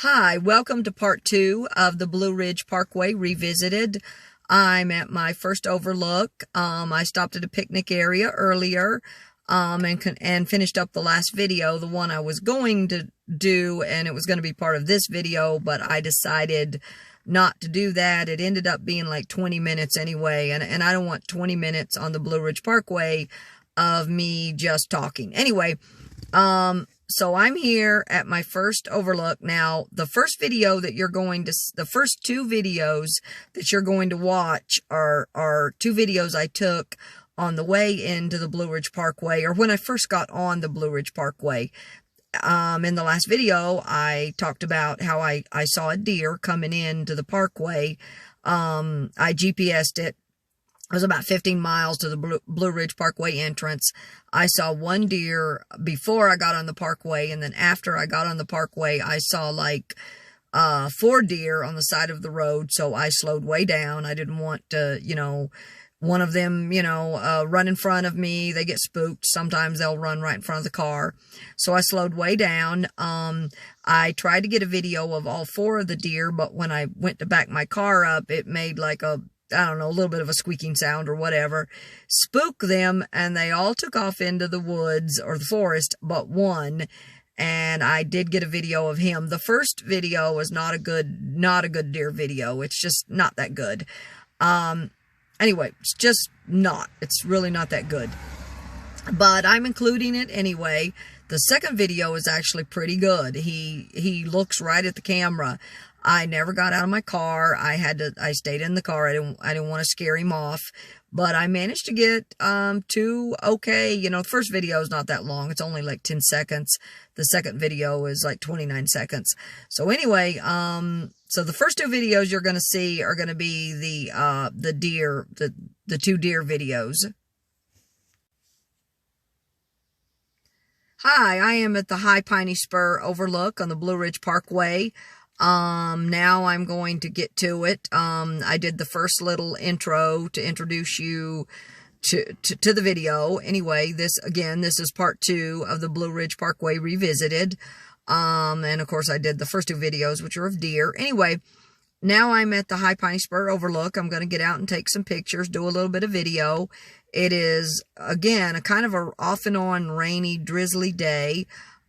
Hi, welcome to part 2 of the Blue Ridge Parkway Revisited. I'm at my first overlook. I stopped at a picnic area earlier and finished up the last video, the one I was going to do, and it was going to be part of this video, but I decided not to do that. It ended up being like 20 minutes anyway, and I don't want 20 minutes on the Blue Ridge Parkway of me just talking. Anyway, so I'm here at my first overlook. Now, the first two videos that you're going to watch are two videos I took on the way into the Blue Ridge Parkway, or when I first got on the Blue Ridge Parkway. In the last video, I talked about how I saw a deer coming into the parkway. I GPS'd it. It was about 15 miles to the Blue Ridge Parkway entrance. I saw one deer before I got on the parkway, and then after I got on the parkway, I saw like 4 deer on the side of the road, so I slowed way down. I didn't want to, one of them, run in front of me. They get spooked. Sometimes they'll run right in front of the car. So I slowed way down. I tried to get a video of all 4 of the deer, but when I went to back my car up, it made like a little bit of a squeaking sound or whatever, spook them, and they all took off into the woods or the forest, but one, and I did get a video of him. The first video was not a good deer video. It's just not that good. Anyway, it's really not that good, but I'm including it anyway. The second video is actually pretty good. He looks right at the camera. I never got out of my car. I stayed in the car. I didn't want to scare him off, but I managed to get, 2 okay. The first video is not that long. It's only like 10 seconds. The second video is like 29 seconds. So anyway, so the first 2 videos you're going to see are going to be the 2 deer videos. Hi, I am at the High Piney Spur overlook on the Blue Ridge Parkway. Now I'm going to get to it. I did the first little intro to introduce you to the video. Anyway, this is part 2 of the Blue Ridge Parkway Revisited. And of course I did the first 2 videos, which are of deer. Anyway, now I'm at the High Piney Spur overlook. I'm going to get out and take some pictures, do a little bit of video. It is, again, a kind of a off and on rainy, drizzly day.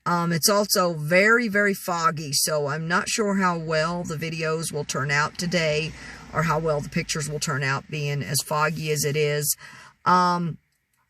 It's also very, very foggy, so I'm not sure how well the videos will turn out today, or how well the pictures will turn out being as foggy as it is. I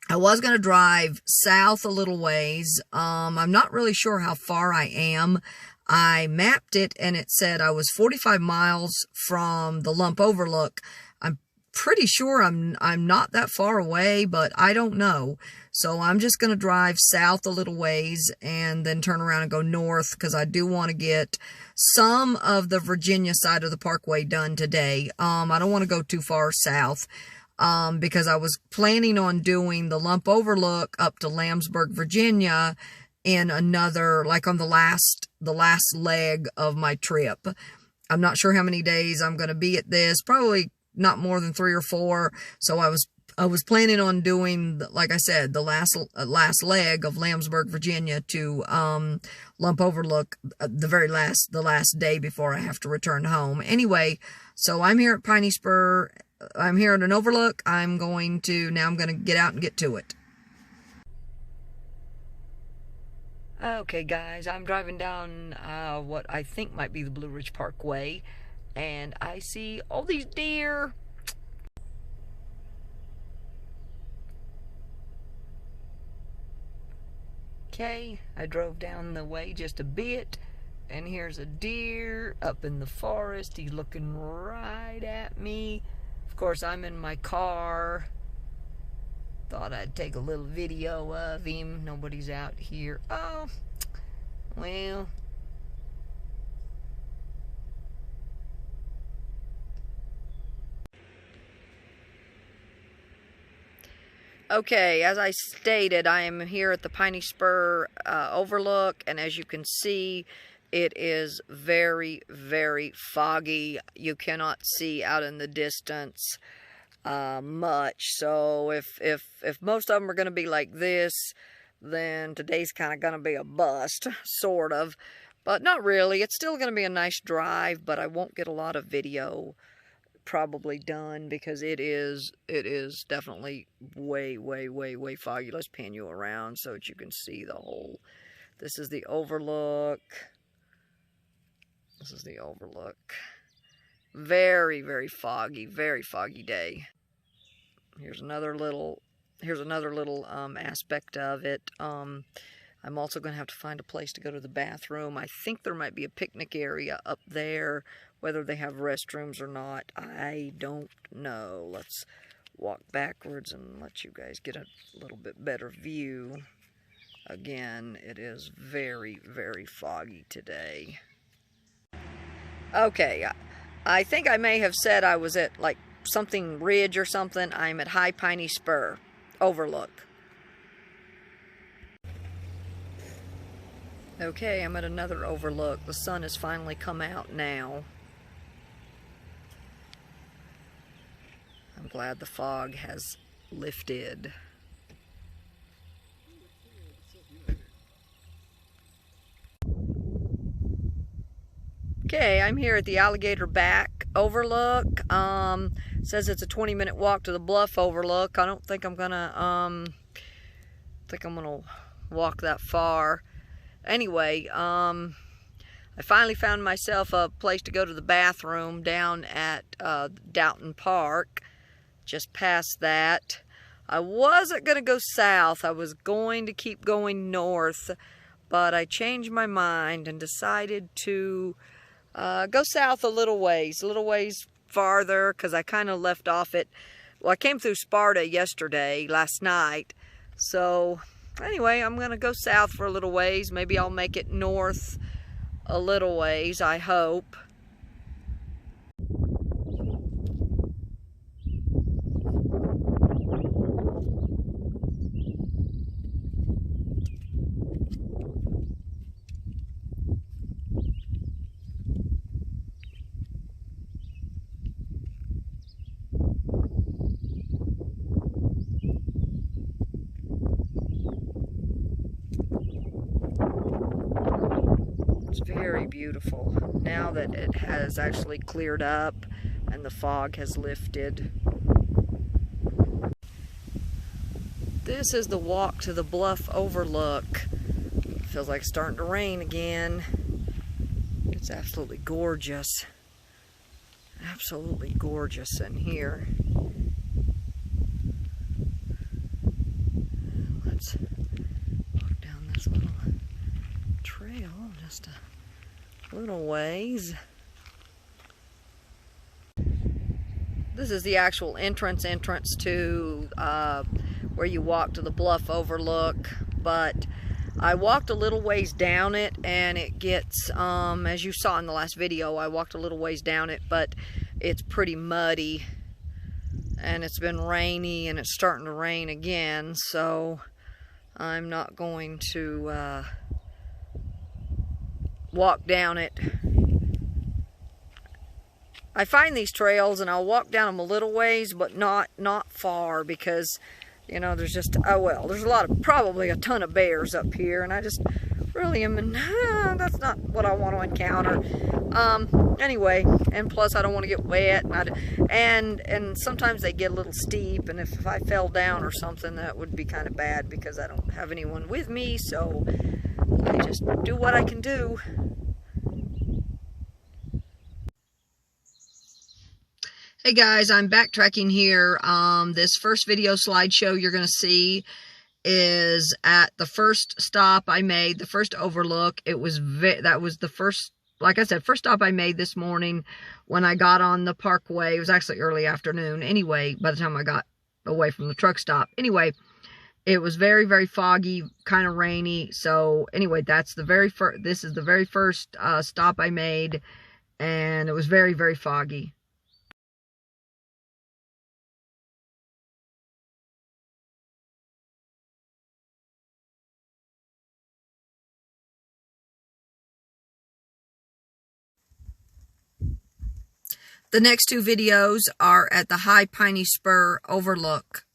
was going to drive south a little ways. I'm not really sure how far I am. I mapped it, and it said I was 45 miles from the Lump Overlook. I'm pretty sure I'm not that far away, but I don't know. So I'm just going to drive south a little ways and then turn around and go north, because I do want to get some of the Virginia side of the parkway done today. I don't want to go too far south, because I was planning on doing the Lump Overlook up to Lambsburg, Virginia in another, like on the last leg of my trip. I'm not sure how many days I'm going to be at this, probably not more than 3 or 4. So I was planning on doing, like I said, the last leg of Lambsburg, Virginia to Lump Overlook, the last day before I have to return home. Anyway, so I'm here at Piney Spur. I'm here at an overlook. I'm going to get out and get to it. Okay, guys, I'm driving down what I think might be the Blue Ridge Parkway, and I see all these deer. Okay, I drove down the way just a bit, and here's a deer up in the forest. He's looking right at me. Of course, I'm in my car. Thought I'd take a little video of him. Nobody's out here. Oh, well. Okay, as I stated, I am here at the Piney Spur overlook, and as you can see, it is very, very foggy. You cannot see out in the distance much. So if most of them are going to be like this, then today's kind of going to be a bust, sort of. But not really. It's still going to be a nice drive, but I won't get a lot of video probably done because it is definitely way foggy. Let's pan you around so that you can see the whole. This is the overlook. This is the overlook. Very foggy day. Here's another little aspect of it. I'm also going to have to find a place to go to the bathroom. I think there might be a picnic area up there. Whether they have restrooms or not, I don't know. Let's walk backwards and let you guys get a little bit better view. Again, it is very foggy today. Okay, I think I may have said I was at like something ridge or something. I'm at High Piney Spur overlook. Okay, I'm at another overlook. The sun has finally come out now. I'm glad the fog has lifted. Okay, I'm here at the Alligator Back overlook. Says it's a 20-minute walk to the Bluff overlook. I don't think I'm gonna walk that far. Anyway, I finally found myself a place to go to the bathroom down at Doughton Park. Just past that. I wasn't going to go south. I was going to keep going north, but I changed my mind and decided to go south a little ways farther, because I kind of left off at, well, I came through Sparta last night. So anyway, I'm going to go south for a little ways. Maybe I'll make it north a little ways, I hope. It's very beautiful now that it has actually cleared up and the fog has lifted. This is the walk to the Bluff overlook. It feels like it's starting to rain again. It's absolutely gorgeous. Absolutely gorgeous in here. Let's walk down this little trail just a little ways. This is the actual entrance to where you walk to the Bluff overlook, but I walked a little ways down it and it gets, as you saw in the last video, I walked a little ways down it, but it's pretty muddy and it's been rainy and it's starting to rain again, so I'm not going to walk down it. I find these trails and I'll walk down them a little ways, but not far, because you know, there's just, there's probably a ton of bears up here, and I just really am, that's not what I want to encounter. Anyway, and plus I don't want to get wet, and sometimes they get a little steep, and if I fell down or something, that would be kind of bad, because I don't have anyone with me, so I just do what I can do. Hey guys, I'm backtracking here. This first video slideshow you're going to see is at the first stop I made, the first overlook. That was the first, like I said, first stop I made this morning when I got on the Parkway. It was actually early afternoon anyway, by the time I got away from the truck stop. Anyway, it was very foggy, kind of rainy. So anyway, this is the very first stop I made, and it was very foggy. The next two videos are at the High Piney Spur overlook.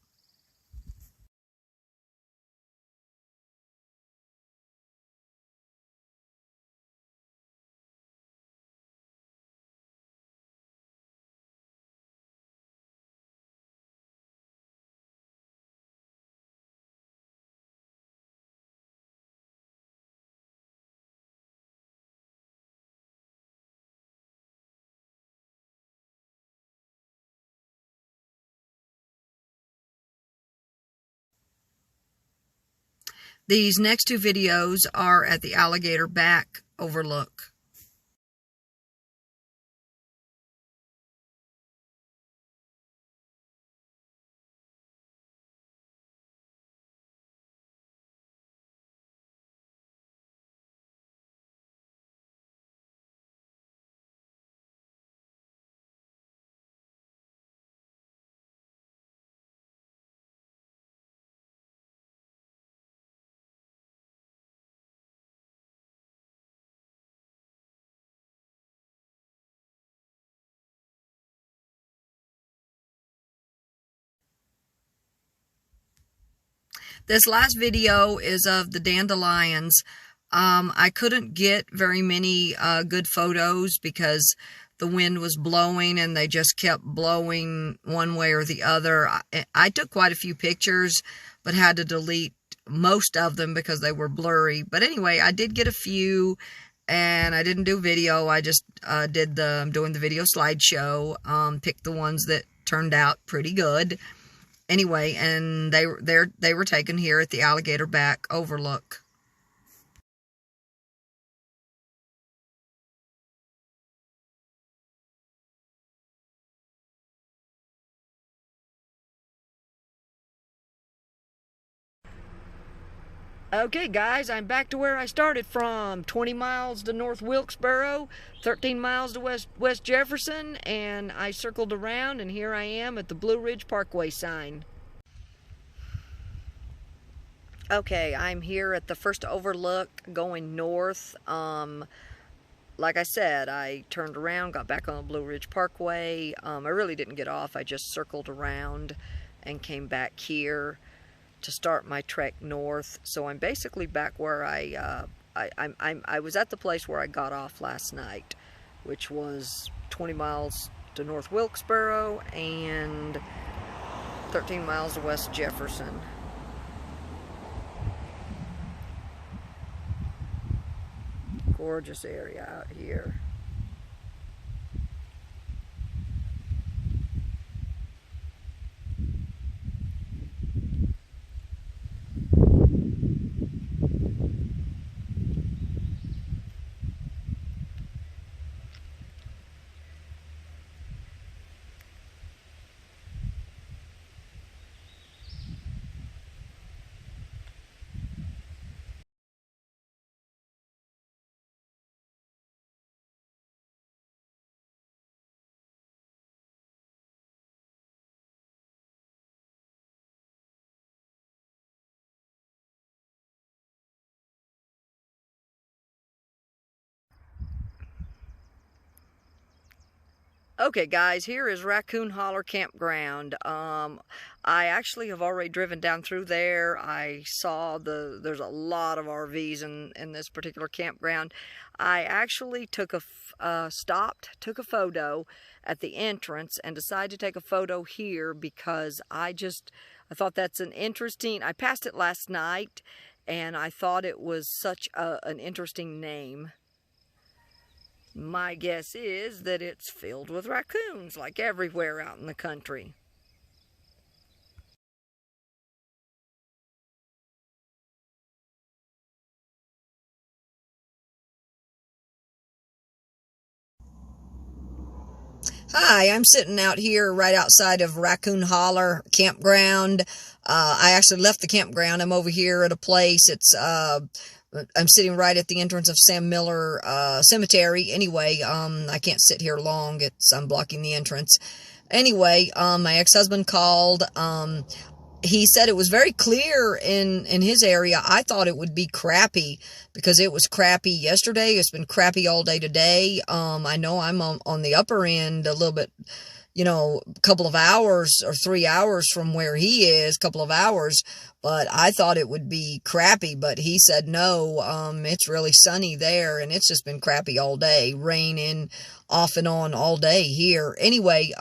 These next two videos are at the Alligator Back overlook. This last video is of the dandelions. I couldn't get very many good photos because the wind was blowing and they just kept blowing one way or the other. I took quite a few pictures, but had to delete most of them because they were blurry. But anyway, I did get a few, and I didn't do video. I just I'm doing the video slideshow. Picked the ones that turned out pretty good. Anyway, and they were taken here at the Alligator Back overlook. Okay, guys, I'm back to where I started from. 20 miles to North Wilkesboro, 13 miles to West Jefferson, and I circled around, and here I am at the Blue Ridge Parkway sign. Okay, I'm here at the first overlook going north. Like I said, I turned around, got back on the Blue Ridge Parkway. I really didn't get off. I just circled around and came back here to start my trek north. So I'm basically back where I was at the place where I got off last night, which was 20 miles to North Wilkesboro and 13 miles to West Jefferson. Gorgeous area out here. Okay, guys, here is Raccoon Holler Campground. I actually have already driven down through there. I saw there's a lot of RVs in this particular campground. I actually took stopped, took a photo at the entrance, and decided to take a photo here because I thought that's an interesting. I passed it last night, and I thought it was such an interesting name. My guess is that it's filled with raccoons, like everywhere out in the country. Hi, I'm sitting out here right outside of Raccoon Holler Campground. I actually left the campground. I'm over here at a place. I'm sitting right at the entrance of Sam Miller Cemetery. Anyway, I can't sit here long. I'm blocking the entrance. Anyway, my ex-husband called. He said it was very clear in his area. I thought it would be crappy because it was crappy yesterday. It's been crappy all day today. I know I'm on the upper end a little bit, a couple of hours or 3 hours from where he is, couple of hours, but I thought it would be crappy, but he said no, it's really sunny there, and it's just been crappy all day, raining off and on all day here. Anyway,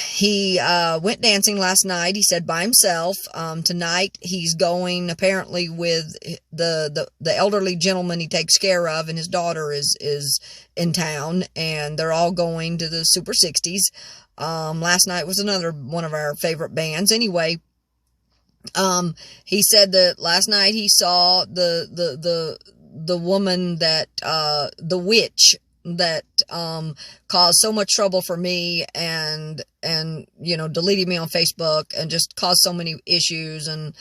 he went dancing last night. He said by himself. Tonight he's going apparently with the elderly gentleman he takes care of, and his daughter is in town, and they're all going to the Super 60s. Last night was another one of our favorite bands. Anyway, He said that last night he saw the woman that, the witch that, caused so much trouble for me and, you know, deleted me on Facebook and just caused so many issues. And,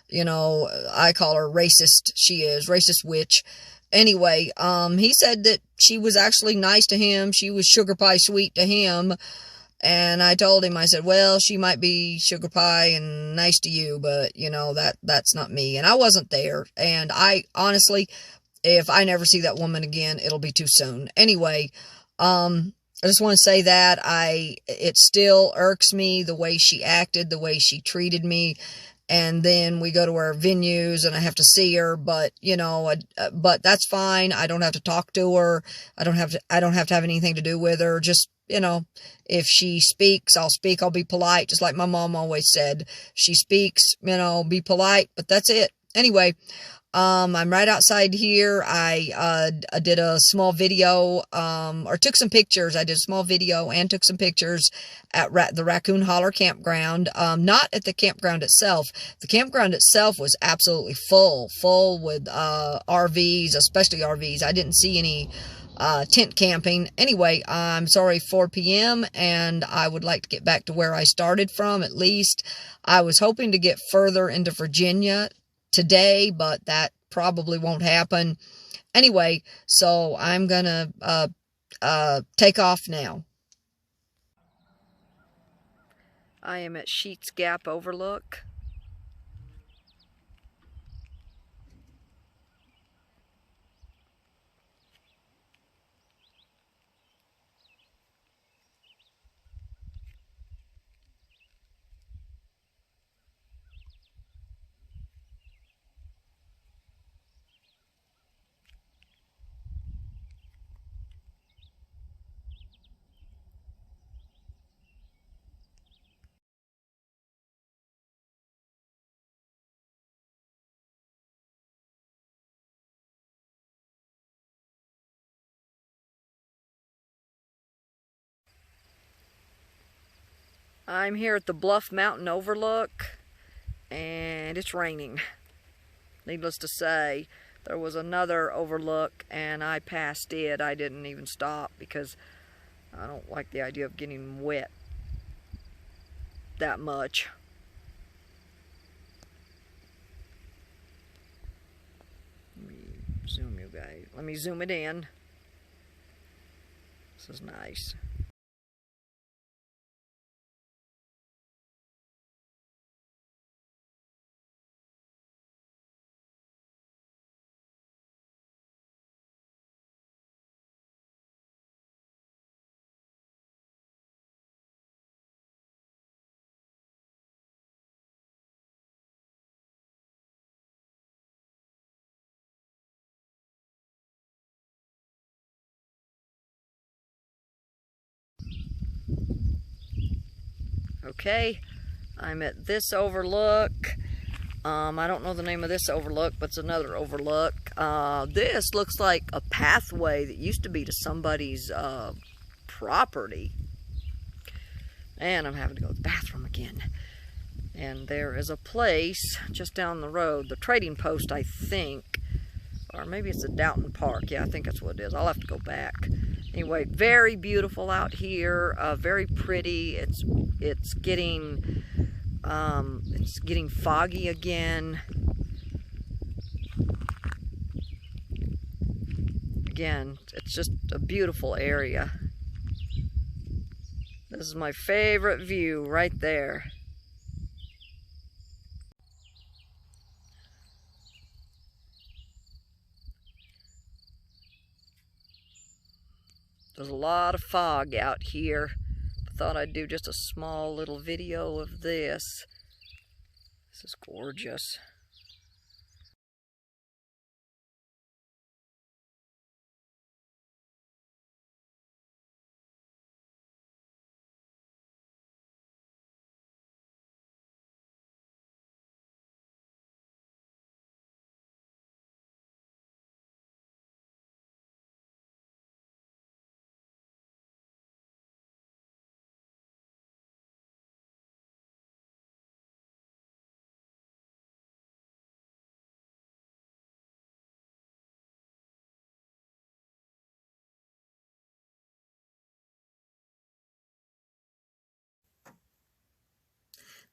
you know, I call her racist. She is racist witch. Anyway, he said that she was actually nice to him. She was sugar pie sweet to him. And I told him, I said, well, she might be sugar pie and nice to you, but, you know, that's not me. And I wasn't there. And I honestly, if I never see that woman again, it'll be too soon. Anyway, I just want to say that it still irks me the way she acted, the way she treated me. And then we go to our venues and I have to see her, but, you know, but that's fine. I don't have to talk to her. I don't have to have anything to do with her. Just, you know, if she speaks, I'll speak. I'll be polite, just like my mom always said. She speaks, you know, be polite, but that's it. Anyway, I'm right outside here. I did a small video, or took some pictures. I did a small video and took some pictures at the Raccoon Holler campground. Not at the campground itself. The campground itself was absolutely full with, RVs, especially RVs. I didn't see any, tent camping. Anyway, I'm sorry, 4 p.m. and I would like to get back to where I started from, at least. I was hoping to get further into Virginia today, but that probably won't happen. Anyway, so I'm gonna take off now. I am at Sheets Gap Overlook. I'm here at the Bluff Mountain Overlook, and it's raining. Needless to say, there was another overlook, and I passed it. I didn't even stop because I don't like the idea of getting wet that much. Let me zoom you guys. Let me zoom it in. This is nice. Okay, I'm at this overlook. I don't know the name of this overlook, but it's another overlook. This looks like a pathway that used to be to somebody's property. And I'm having to go to the bathroom again. And there is a place just down the road, the trading post, I think. Or maybe it's a Downton Park. Yeah, I think that's what it is. I'll have to go back. Anyway, very beautiful out here. Very pretty. It's getting foggy again. Again, it's just a beautiful area. This is my favorite view right there. There's a lot of fog out here. I thought I'd do just a small little video of this. This is gorgeous.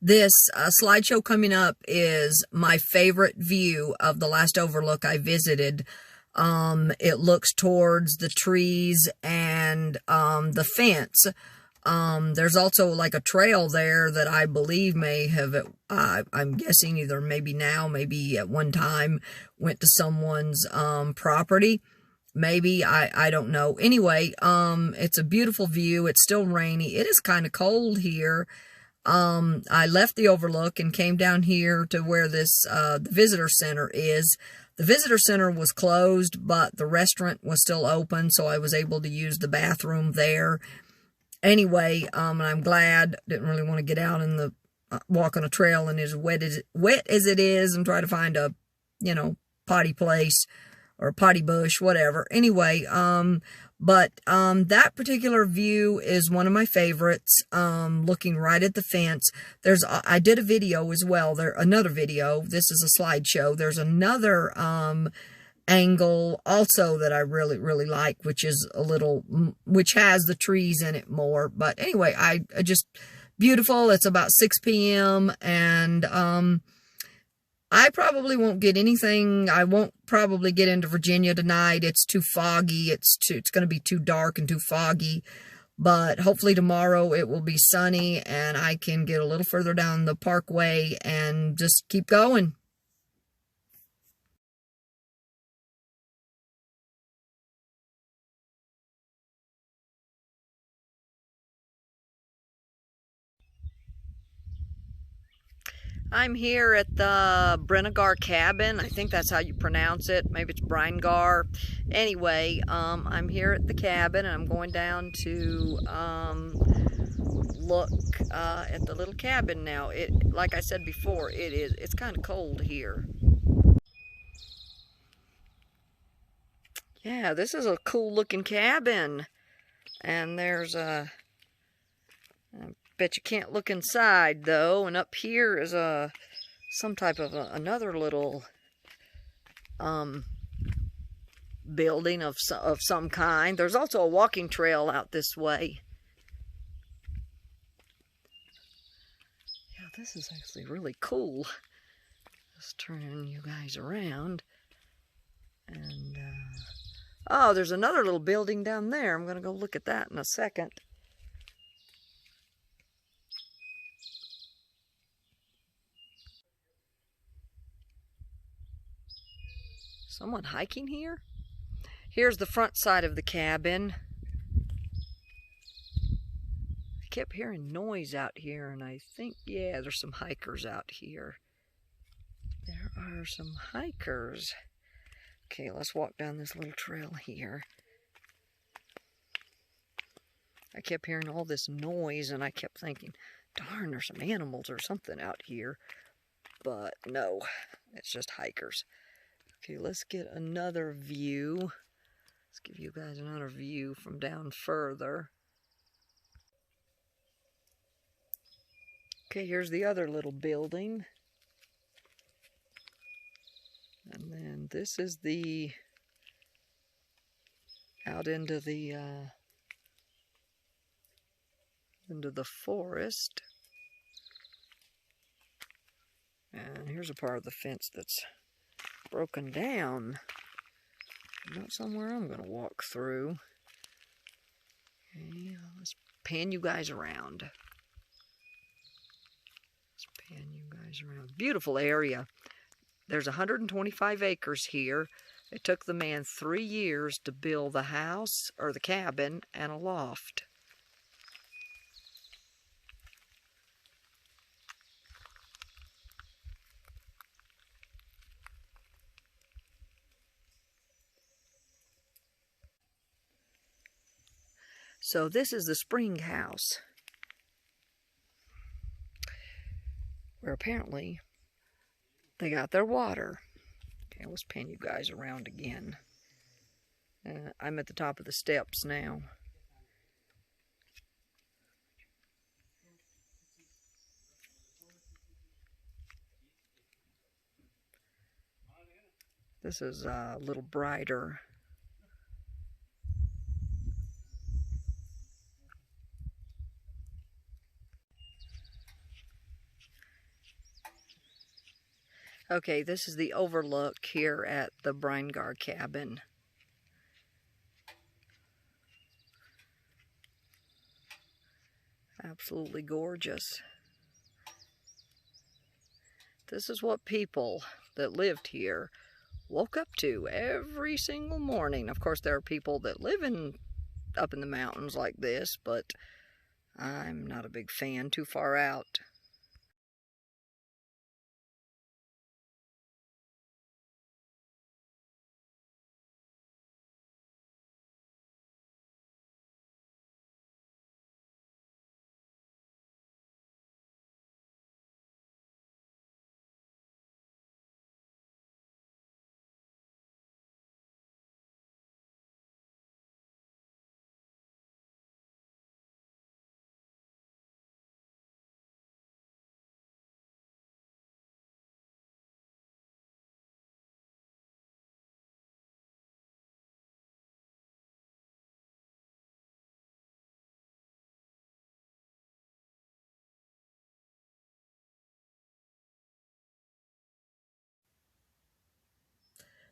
This slideshow coming up is my favorite view of the last overlook I visited. It looks towards the trees and the fence. There's also like a trail there that I believe may have, I'm guessing either maybe now, maybe at one time went to someone's property. Maybe, I don't know. Anyway, it's a beautiful view. It's still rainy. It is kind of cold here. I left the overlook and came down here to where this, the visitor center is. The visitor center was closed, but the restaurant was still open, so I was able to use the bathroom there. Anyway, and I'm glad. Didn't really want to get out in the, walk on a trail and as wet as it is and try to find a, you know, potty place or a potty bush, whatever. Anyway, that particular view is one of my favorites, looking right at the fence. I did a video as well, another video, this is a slideshow, there's another, angle also that I really, really like, which has the trees in it more, but anyway, I just, beautiful, it's about 6 p.m., and, I probably won't get anything. I won't probably get into Virginia tonight. It's too foggy. It's going to be too dark and too foggy. But hopefully tomorrow it will be sunny and I can get a little further down the Parkway and just keep going. I'm here at the Brennegar cabin. I think that's how you pronounce it. Maybe it's Brennegar. Anyway, I'm here at the cabin and I'm going down to look at the little cabin now. Like I said before, it's kind of cold here. Yeah, this is a cool looking cabin. And there's I bet you can't look inside though, and up here is some type of another little building of some kind. There's also a walking trail out this way. Yeah, this is actually really cool. Just turning you guys around. And oh, there's another little building down there. I'm gonna go look at that in a second. Someone hiking here? Here's the front side of the cabin. I kept hearing noise out here, and I think, yeah, there's some hikers out here. There are some hikers. Okay, let's walk down this little trail here. I kept hearing all this noise, and I kept thinking, darn, there's some animals or something out here. But no, it's just hikers. Okay, let's get another view. Let's give you guys another view from down further. Okay, here's the other little building. And then this is out into the forest. And here's a part of the fence that's broken down. Not somewhere I'm going to walk through. Okay, let's pan you guys around. Beautiful area. There's 125 acres here. It took the man 3 years to build the house, or the cabin, and a loft. So this is the spring house, where apparently they got their water. Okay, let's pan you guys around again. I'm at the top of the steps now. This is a little brighter. Okay, this is the overlook here at the Breingar cabin. Absolutely gorgeous. This is what people that lived here woke up to every single morning. Of course, there are people that live up in the mountains like this, but I'm not a big fan, too far out.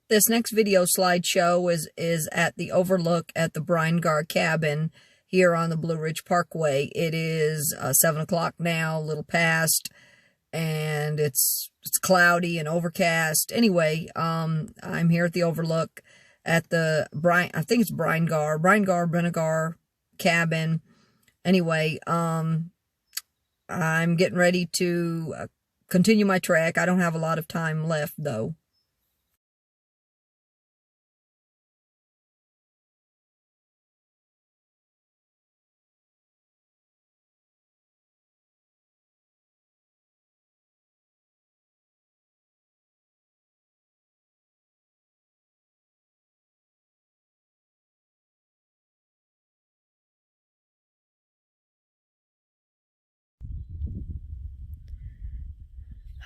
This next video slideshow is at the overlook at the Breingar cabin here on the Blue Ridge Parkway. It is 7 o'clock now, a little past, and it's cloudy and overcast. Anyway, I'm here at the overlook at the I think it's Breingar cabin. Anyway, I'm getting ready to continue my trek. I don't have a lot of time left though.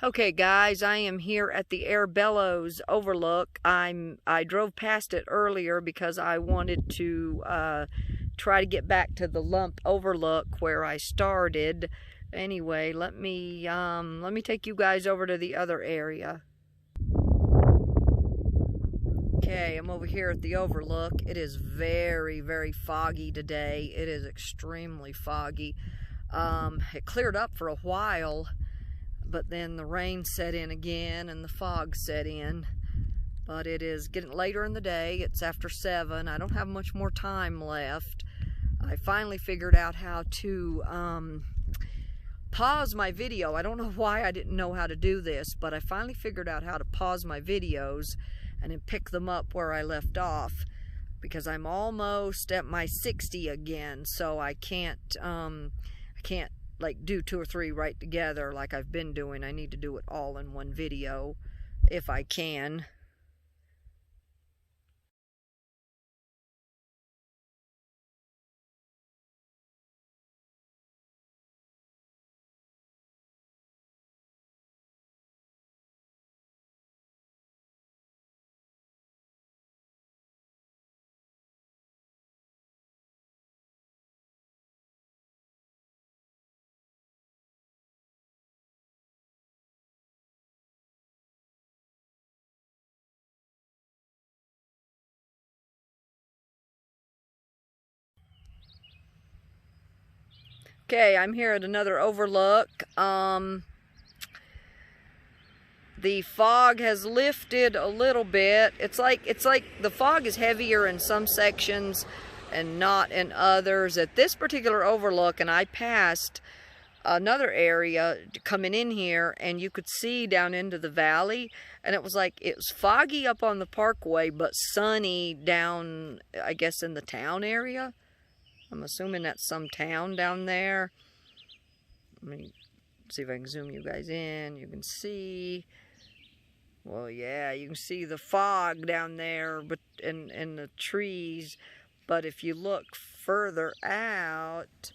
Okay guys, I am here at the Air Bellows overlook. I drove past it earlier because I wanted to try to get back to the Lump overlook where I started. Anyway, let me take you guys over to the other area. Okay, I'm over here at the overlook. It is very, very foggy today. It is extremely foggy. It cleared up for a while, but then the rain set in again and the fog set in. But it is getting later in the day. It's after 7. I don't have much more time left. I finally figured out how to pause my video. I don't know why I didn't know how to do this, but I finally figured out how to pause my videos and then pick them up where I left off, because I'm almost at my 60 again, so I can't like do 2 or 3 right together like I've been doing. I need to do it all in one video if I can. Okay, I'm here at another overlook. The fog has lifted a little bit. It's like the fog is heavier in some sections and not in others. At this particular overlook, and I passed another area coming in here, and you could see down into the valley, and it was foggy up on the Parkway but sunny down, I guess, in the town area. I'm assuming that's some town down there. Let me see if I can zoom you guys in. You can see, well, yeah, you can see the fog down there, but in the trees. But if you look further out,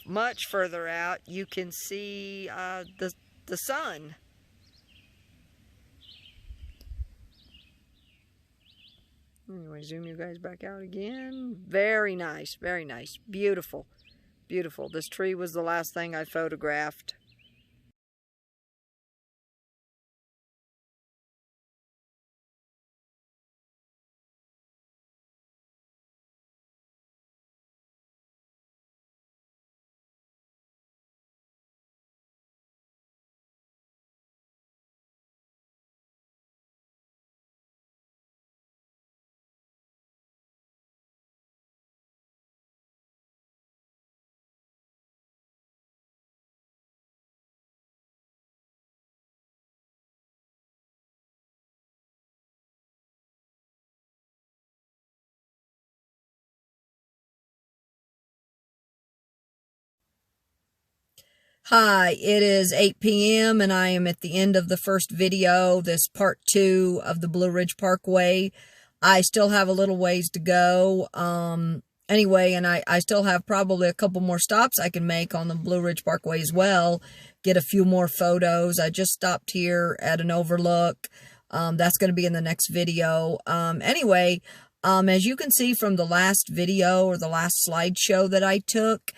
much further out, you can see the sun. Anyway, zoom you guys back out again. Very nice, very nice. Beautiful, beautiful. This tree was the last thing I photographed. Hi, it is 8 p.m. and I am at the end of the first video, this part 2 of the Blue Ridge Parkway. I still have a little ways to go. Anyway, and I still have probably a couple more stops I can make on the Blue Ridge Parkway as well. Get a few more photos. I just stopped here at an overlook. That's going to be in the next video. Anyway, as you can see from the last video or the last slideshow that I took,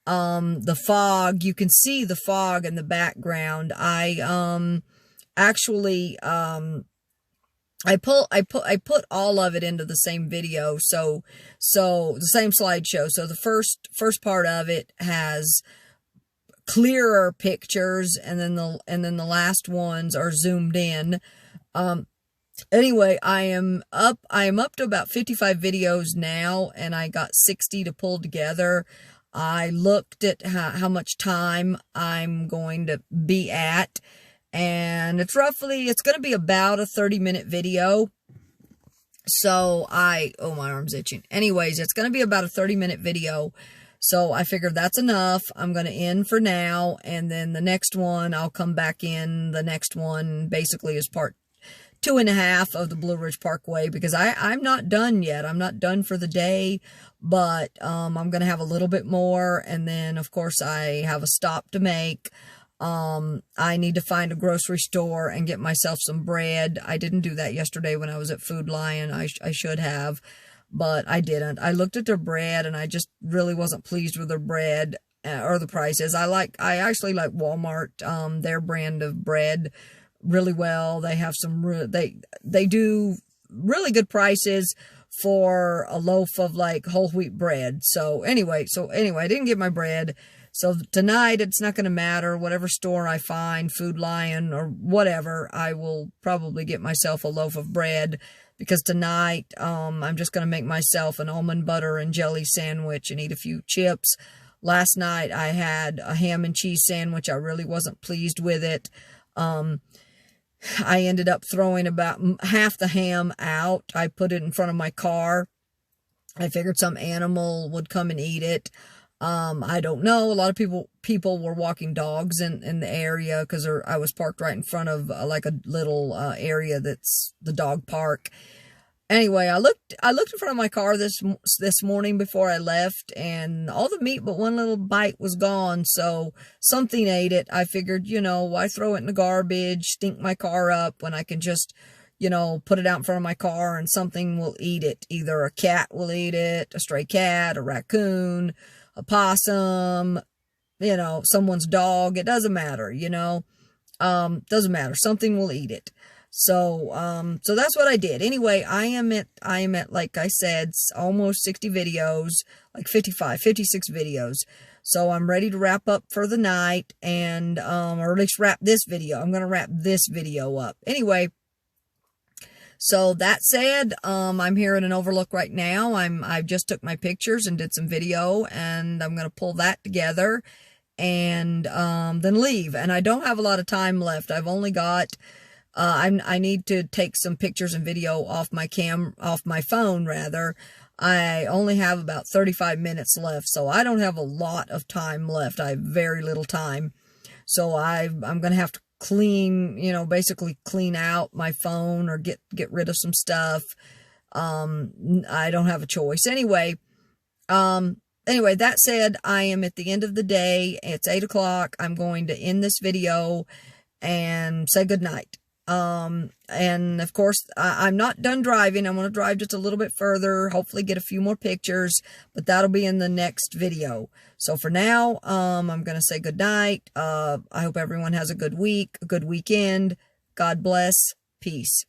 the fog, you can see the fog in the background. I put all of it into the same video, so the same slideshow. So the first part of it has clearer pictures, and then the last ones are zoomed in. Anyway, I am up to about 55 videos now, and I got 60 to pull together. I looked at how much time I'm going to be at, and it's going to be about a 30-minute video. So my arm's itching. Anyways, it's going to be about a 30-minute video. So I figured that's enough. I'm going to end for now, and then the next one, I'll come back in. The next one basically is part 2.5 of the Blue Ridge Parkway, because I'm not done yet. I'm not done for the day, but I'm going to have a little bit more, and then, of course, I have a stop to make. I need to find a grocery store and get myself some bread. I didn't do that yesterday when I was at Food Lion. I should have, but I didn't. I looked at their bread, and I just really wasn't pleased with their bread or the prices. I actually like Walmart, their brand of bread really well. They have some they do really good prices for a loaf of like whole wheat bread. So anyway, I didn't get my bread. So tonight, it's not going to matter. Whatever store I find, Food Lion or whatever, I will probably get myself a loaf of bread, because tonight I'm just going to make myself an almond butter and jelly sandwich and eat a few chips. Last night I had a ham and cheese sandwich. I really wasn't pleased with it. I ended up throwing about half the ham out. I put it in front of my car. I figured some animal would come and eat it. I don't know. A lot of people were walking dogs in the area, because I was parked right in front of like a little area that's the dog park. Anyway, I looked in front of my car this morning before I left, and all the meat but one little bite was gone. So something ate it. I figured, why throw it in the garbage, stink my car up, when I can just, put it out in front of my car and something will eat it. Either a cat will eat it, a stray cat, a raccoon, a possum, someone's dog. It doesn't matter, doesn't matter. Something will eat it. So that's what I did. Anyway, I am at, like I said, almost 60 videos, like 56 videos. So I'm ready to wrap up for the night, and, or at least wrap this video. I'm going to wrap this video up. Anyway, so that said, I'm here in an overlook right now. I just took my pictures and did some video, and I'm going to pull that together and, then leave. And I don't have a lot of time left. I've only got, I need to take some pictures and video off my phone rather. I only have about 35 minutes left, so I don't have a lot of time left. I have very little time. So I'm going to have to basically clean out my phone or get rid of some stuff. I don't have a choice. Anyway, that said, I am at the end of the day. It's 8 o'clock. I'm going to end this video and say goodnight. And of course, I'm not done driving. I'm going to drive just a little bit further, hopefully get a few more pictures, but that'll be in the next video. So for now, I'm going to say good night. I hope everyone has a good week, a good weekend. God bless. Peace.